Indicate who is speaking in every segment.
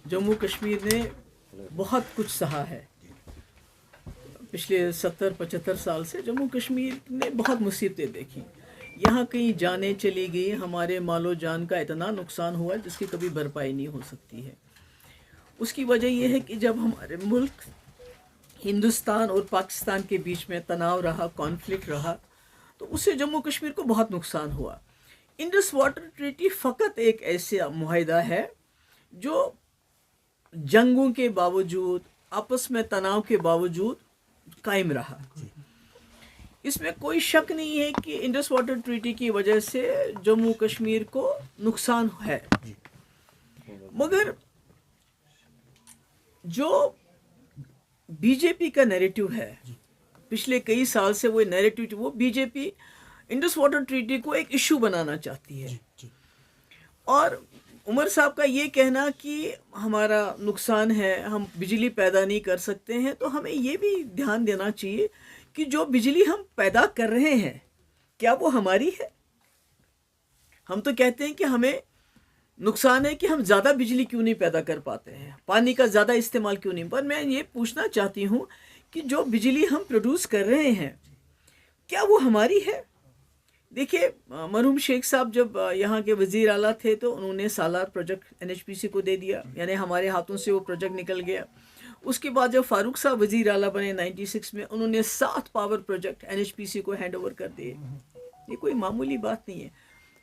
Speaker 1: जम्मू कश्मीर ने बहुत कुछ सहा है। पिछले 70-75 साल से जम्मू कश्मीर ने बहुत मुसीबतें देखी। यहाँ कहीं जानें चली गई, हमारे मालो जान का इतना नुकसान हुआ जिसकी कभी भरपाई नहीं हो सकती है। उसकी वजह यह है कि जब हमारे मुल्क हिंदुस्तान और पाकिस्तान के बीच में तनाव रहा, कॉन्फ्लिक्ट रहा, तो उससे जम्मू कश्मीर को बहुत नुकसान हुआ। इंडस वाटर ट्रीटी फ़कत एक ऐसा मुआहदा है जो जंगों के बावजूद, आपस में तनाव के बावजूद कायम रहा। इसमें कोई शक नहीं है कि इंडस वाटर ट्रीटी की वजह से जम्मू कश्मीर को नुकसान है, मगर जो बीजेपी का नैरेटिव है पिछले कई साल से, वो नैरेटिव, वो बीजेपी इंडस वाटर ट्रीटी को एक इशू बनाना चाहती है। और उमर साहब का ये कहना कि हमारा नुकसान है, हम बिजली पैदा नहीं कर सकते हैं, तो हमें ये भी ध्यान देना चाहिए कि जो बिजली हम पैदा कर रहे हैं क्या वो हमारी है। हम तो कहते हैं कि हमें नुकसान है कि हम ज़्यादा बिजली क्यों नहीं पैदा कर पाते हैं, पानी का ज़्यादा इस्तेमाल क्यों नहीं। पर मैं ये पूछना चाहती हूँ कि जो बिजली हम प्रोड्यूस कर रहे हैं क्या वो हमारी है। देखिए, मरहूम शेख साहब जब यहाँ के वज़ीर आला थे तो उन्होंने सालार प्रोजेक्ट एनएचपीसी को दे दिया, यानी हमारे हाथों से वो प्रोजेक्ट निकल गया। उसके बाद जब फारूक साहब वज़ीर आला बने 96 में, उन्होंने 7 पावर प्रोजेक्ट एनएचपीसी को हैंड ओवर कर दिए। ये कोई मामूली बात नहीं है।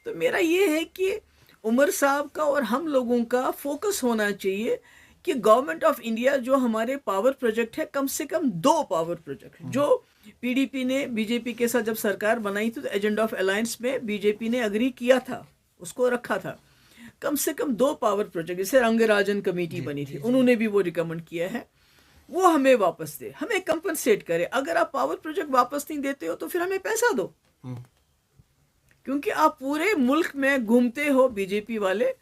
Speaker 1: तो मेरा ये है कि उमर साहब का और हम लोगों का फोकस होना चाहिए कि गवर्नमेंट ऑफ इंडिया जो हमारे पावर प्रोजेक्ट है, कम से कम 2 पावर प्रोजेक्ट जो पीडीपी ने बीजेपी के साथ जब सरकार बनाई थी तो एजेंडा ऑफ अलायंस में बीजेपी ने अग्री किया था, उसको रखा था। कम से कम 2 पावर प्रोजेक्ट, जैसे रंगराजन कमेटी बनी थी, उन्होंने भी वो रिकमेंड किया है, वो हमें वापस दे, हमें कंपनसेट करे। अगर आप पावर प्रोजेक्ट वापस नहीं देते हो तो फिर हमें पैसा दो, क्योंकि आप पूरे मुल्क में घूमते हो बीजेपी वाले,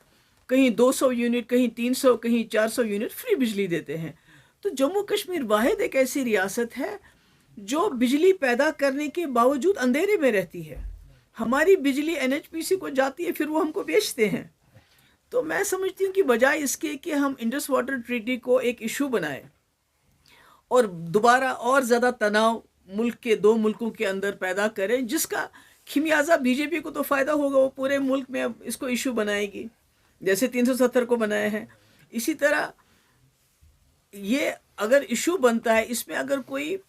Speaker 1: कहीं 200 यूनिट, कहीं 300, कहीं 400 यूनिट फ्री बिजली देते हैं। तो जम्मू कश्मीर वाहिद एक ऐसी रियासत है जो बिजली पैदा करने के बावजूद अंधेरे में रहती है। हमारी बिजली एनएचपीसी को जाती है, फिर वो हमको बेचते हैं। तो मैं समझती हूँ कि बजाय इसके कि हम इंडस वाटर ट्रीटी को एक इशू बनाएं और दोबारा और ज़्यादा तनाव मुल्क के 2 मुल्कों के अंदर पैदा करें, जिसका खिमियाजा बीजेपी को तो फ़ायदा होगा, वो पूरे मुल्क में अब इसको इशू बनाएगी, जैसे 370 को बनाया है। इसी तरह ये अगर इशू बनता है, इसमें अगर कोई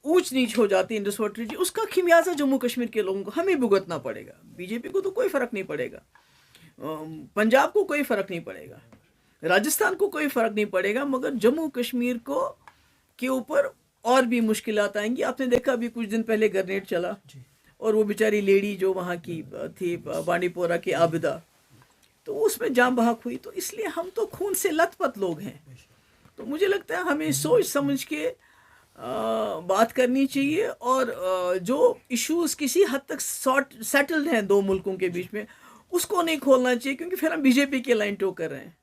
Speaker 1: ऊंच नीच हो जाती है इंडस वाटर ट्रीटी, उसका खिमियाजा जम्मू कश्मीर के लोगों को हमें भुगतना पड़ेगा। बीजेपी को तो कोई फ़र्क नहीं पड़ेगा, पंजाब को कोई फ़र्क नहीं पड़ेगा, राजस्थान को कोई फ़र्क नहीं पड़ेगा, मगर जम्मू कश्मीर को के ऊपर और भी मुश्किलात आएंगी। आपने देखा अभी कुछ दिन पहले ग्रेनेड चला और वो बेचारी लेडी जो वहाँ की थी, बांडीपोरा की आबिदा, तो उसमें जान बहक हुई। तो इसलिए हम तो खून से लथपथ लोग हैं। तो मुझे लगता है हमें सोच समझ के बात करनी चाहिए, और जो इश्यूज किसी हद तक सेटल्ड हैं 2 मुल्कों के बीच में, उसको नहीं खोलना चाहिए, क्योंकि फिर हम बीजेपी की लाइन टो कर रहे हैं।